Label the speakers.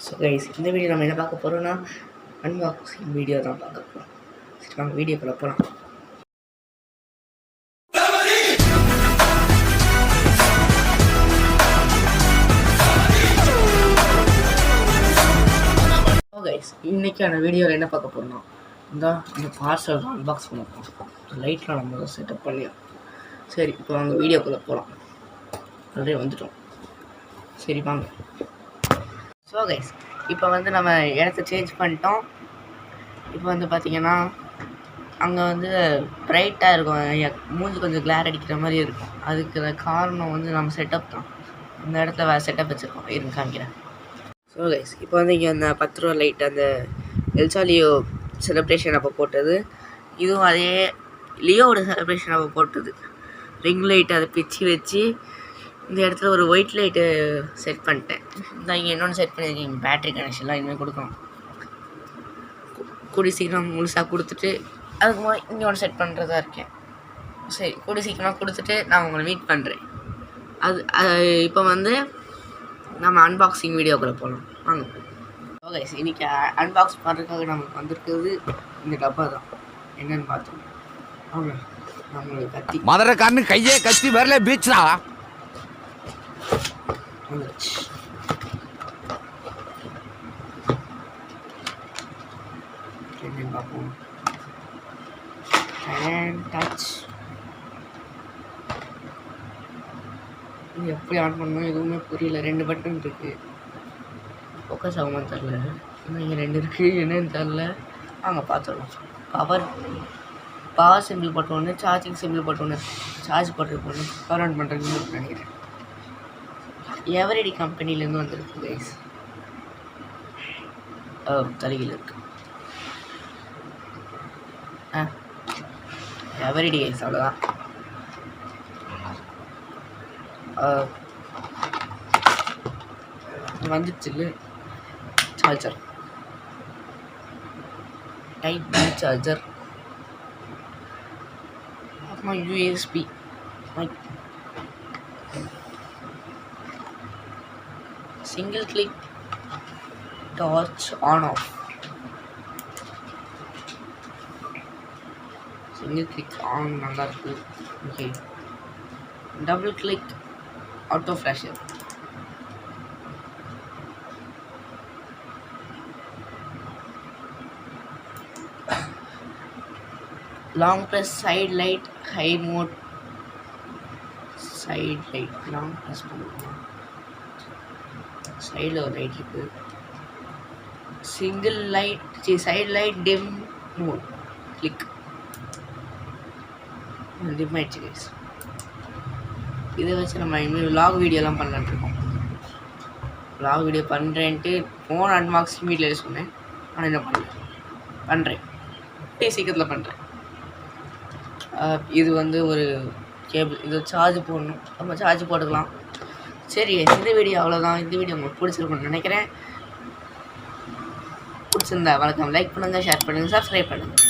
Speaker 1: So guys, இந்த video நம்ம என்ன பார்க்க போகிறோம்னா அன்பாக்சிங் வீடியோ தான் பார்க்க போகிறோம். சரி வாங்க வீடியோக்குள்ளே போகலாம். கைஸ், இன்றைக்கான வீடியோவில் என்ன பார்க்க போகிறோம்னா இந்த பார்சல் தான் அன்பாக்ஸ் பண்ண போகிறோம். லைட்லாம் நம்ம தான் செட்டப் பண்ணியும். சரி இப்போ வாங்க வீடியோக்குள்ளே போகலாம். ஆல்ரெடி வந்துட்டோம். சரி வாங்க. ஸோ கைஸ், இப்போ வந்து நம்ம இடத்த சேஞ்ச் பண்ணிட்டோம். இப்போ வந்து பார்த்திங்கன்னா அங்கே வந்து ப்ரைட்டாக இருக்கும், மூஞ்சி கொஞ்சம் கிளார் அடிக்கிற மாதிரி இருக்கும். அதுக்கு காரணம் வந்து நம்ம செட்டப் தான். அந்த இடத்துல வேறு செட்டப் வச்சுருக்கோம். இருங்க காமிக்கிறேன். ஸோ கைஸ், இப்போ வந்து இங்கே அந்த 10 ரூபா லைட் அந்த எல்சா லியோ செலிப்ரேஷன் அப்போ போட்டது. இதுவும் அதே லியோவோட செலிப்ரேஷன் அப்போ போட்டது. ரிங் லைட் அதை பிச்சு வச்சு இந்த இடத்துல ஒரு ஒயிட் லைட்டு செட் பண்ணிட்டேன். இந்த இங்கே இன்னொன்று செட் பண்ணியிருக்கீங்க, பேட்ரி கனெக்ஷன்லாம் இனிமேல் கொடுக்கணும். கூடி சீக்கிரம் முழுசாக கொடுத்துட்டு அதுக்கு இங்கே ஒன்று செட் பண்ணுறதா இருக்கேன். சரி, கூடி சீக்கிரமாக கொடுத்துட்டு நான் உங்களை மீட் பண்ணுறேன். அது இப்போ வந்து நம்ம அன்பாக்சிங் வீடியோக்குள்ளே போகலாம் வாங்க. ஓகே, இன்றைக்கி அன்பாக்ஸ் பண்ணுறதுக்காக நமக்கு வந்திருக்கிறது இந்த டப்பா தான். என்னென்னு பார்த்தோம் அவங்க நம்மளுக்கு கத்தி
Speaker 2: மதுரை கண்ணு கையே கத்தி வரல பீச்ரா
Speaker 1: வந்துச்சு. என்னன்னு பார்ப்போம். டச் இது எப்படி ஆன் பண்ணணும் எதுவுமே புரியல. 2 பட்டன் இருக்குது. ஃபோக்கஸ் ஆகுமான்னு தெரில. இன்னும் இங்கே 2 இருக்குது, என்னன்னு தெரில. வாங்க பார்த்துடலாம். பவர் சிம்பிள் போட்ட ஒன்று, சார்ஜிங் சிம்பிள் போட்ட ஒன்று, சார்ஜ் போட்டுருக்கு ஒன்று, பவர் ஆன் பண்ணுறதுன்னு நினைக்கிறேன். எவரிடி கம்பெனிலேருந்து வந்துருக்கு கைஸ். தலையில் இருக்குது. எவரிடி கைஸ், அவ்வளோதான். வந்துச்சு இல்லை சார்ஜர், டைப் பி சார்ஜர், அப்புறமா USB mic, single click torch on off, single click on நல்லா இருக்குது. Okay, double click auto flasher, long press side light high mode, side light long press பண்ணுவோம். சைடில் ஒரு light இருக்குது. Single light side light dim mode click dim ஆயிடுச்சு guys. இதை வச்சு நம்ம இனிமேல் விலாக் வீடியோலாம் பண்ணலான்னு இருக்கோம். விலாக் வீடியோ பண்ணுறேன்ட்டு ஃபோன் அன்பாக்சிங் வீட்டில் சொன்னேன். ஆனால் என்ன பண்ணுறேன் சீக்கிரத்தில் பண்ணுறேன். இது வந்து ஒரு கேபிள், இது சார்ஜ் போடணும். நம்ம சார்ஜ் போட்டுக்கலாம். சரி, இந்த வீடியோ அவ்வளோதான். இந்த வீடியோ உங்களுக்கு பிடிச்சிருக்குன்னு நினைக்கிறேன். பிடிச்சிருந்தா வணக்கம், லைக் பண்ணுங்கள், ஷேர் பண்ணுங்கள், சப்ஸ்கிரைப் பண்ணுங்கள்.